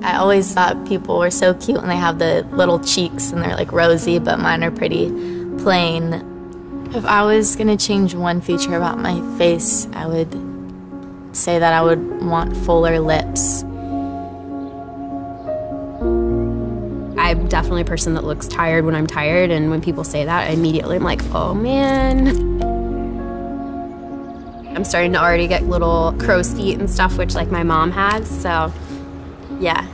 I always thought people were so cute when they have the little cheeks and they're like rosy, but mine are pretty plain. If I was gonna change one feature about my face, I would say that I would want fuller lips. I'm definitely a person that looks tired when I'm tired, and when people say that, I immediately am like, oh man. I'm starting to already get little crow's feet and stuff, which like my mom has, so yeah.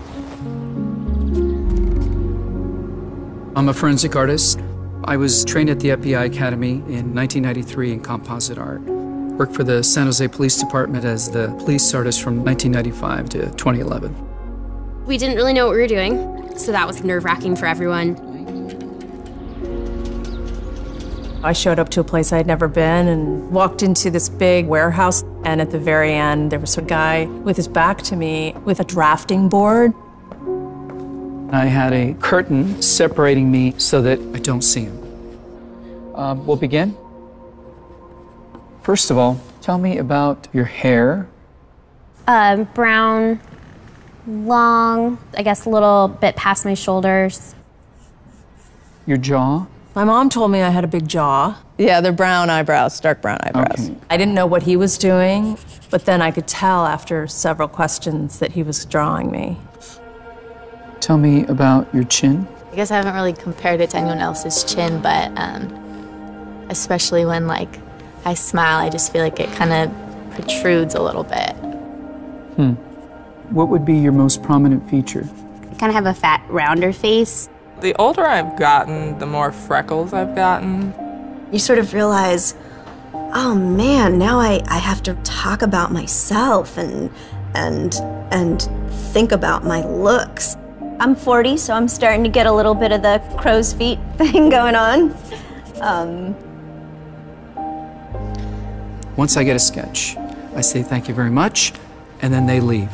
I'm a forensic artist. I was trained at the FBI Academy in 1993 in composite art. Worked for the San Jose Police Department as the police artist from 1995 to 2011. We didn't really know what we were doing, so that was nerve-wracking for everyone. I showed up to a place I had never been and walked into this big warehouse, and at the very end there was a guy with his back to me with a drafting board. I had a curtain separating me so that I don't see him. We'll begin. First of all, tell me about your hair. Brown, long, I guess a little bit past my shoulders. Your jaw. My mom told me I had a big jaw. Yeah, they're brown eyebrows, dark brown eyebrows. Okay. I didn't know what he was doing, but then I could tell after several questions that he was drawing me. Tell me about your chin. I guess I haven't really compared it to anyone else's chin, but especially when like I smile, I just feel like it kind of protrudes a little bit. What would be your most prominent feature? I kind of have a fat, rounder face. The older I've gotten, the more freckles I've gotten. You sort of realize, oh man, now I have to talk about myself and think about my looks. I'm 40, so I'm starting to get a little bit of the crow's feet thing going on. Once I get a sketch, I say thank you very much, and then they leave.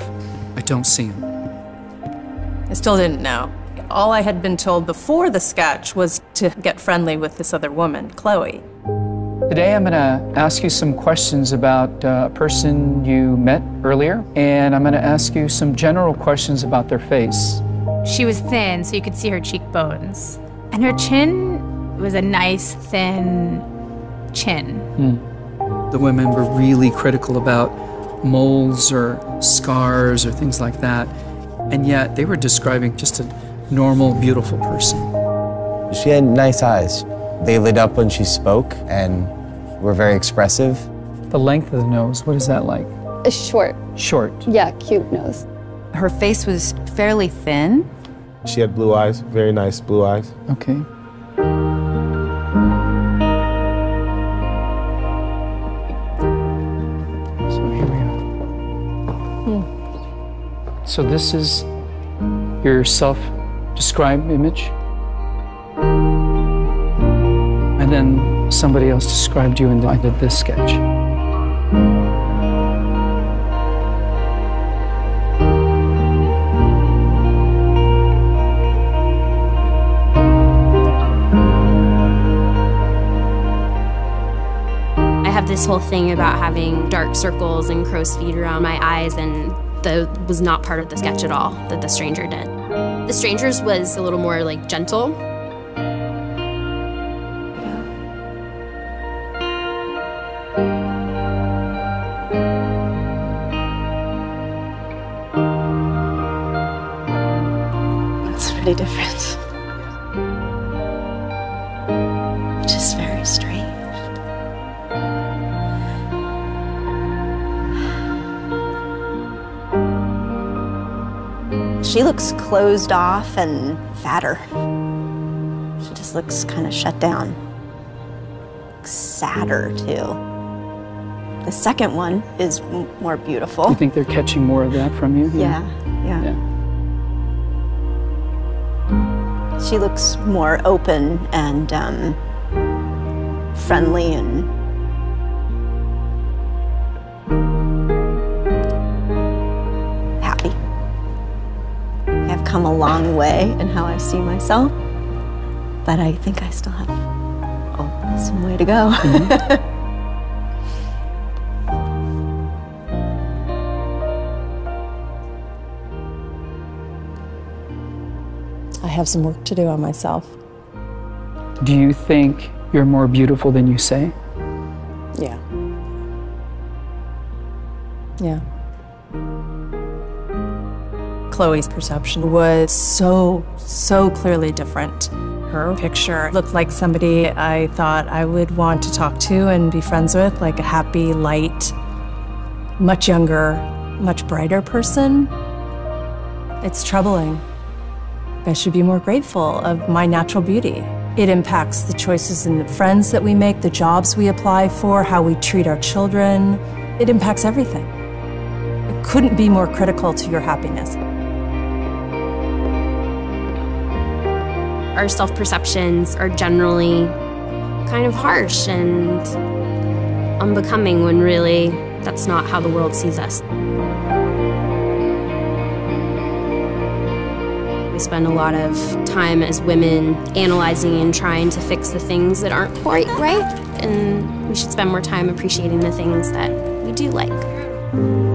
I don't see them. I still didn't know. All I had been told before the sketch was to get friendly with this other woman, Chloe. Today I'm going to ask you some questions about a person you met earlier, and I'm going to ask you some general questions about their face. She was thin, so you could see her cheekbones. And her chin was a nice, thin chin. The women were really critical about moles or scars or things like that, and yet they were describing just a normal, beautiful person. She had nice eyes. They lit up when she spoke and were very expressive. The length of the nose, what is that like? Short. Short. Yeah, cute nose. Her face was fairly thin. She had blue eyes, very nice blue eyes. Okay. So here we go. So this is your self-described image? And then somebody else described you and I did this sketch. I have this whole thing about having dark circles and crow's feet around my eyes, and that was not part of the sketch at all that The Stranger did. The Stranger's was a little more like gentle. It's pretty different. Which is very strange. She looks closed off and fatter. She just looks kind of shut down. Sadder, too. The second one is more beautiful. You think they're catching more of that from you? Yeah. She looks more open and friendly and happy. I've come a long way in how I see myself, but I think I still have some way to go. have some work to do on myself. Do you think you're more beautiful than you say? Yeah. Yeah. Chloe's perception was so clearly different. Her picture looked like somebody I thought I would want to talk to and be friends with, like a happy, light, much younger, much brighter person. It's troubling. I should be more grateful of my natural beauty. It impacts the choices and the friends that we make, the jobs we apply for, how we treat our children. It impacts everything. It couldn't be more critical to your happiness. Our self-perceptions are generally kind of harsh and unbecoming when really that's not how the world sees us. We spend a lot of time as women analyzing and trying to fix the things that aren't quite right, and we should spend more time appreciating the things that we do like.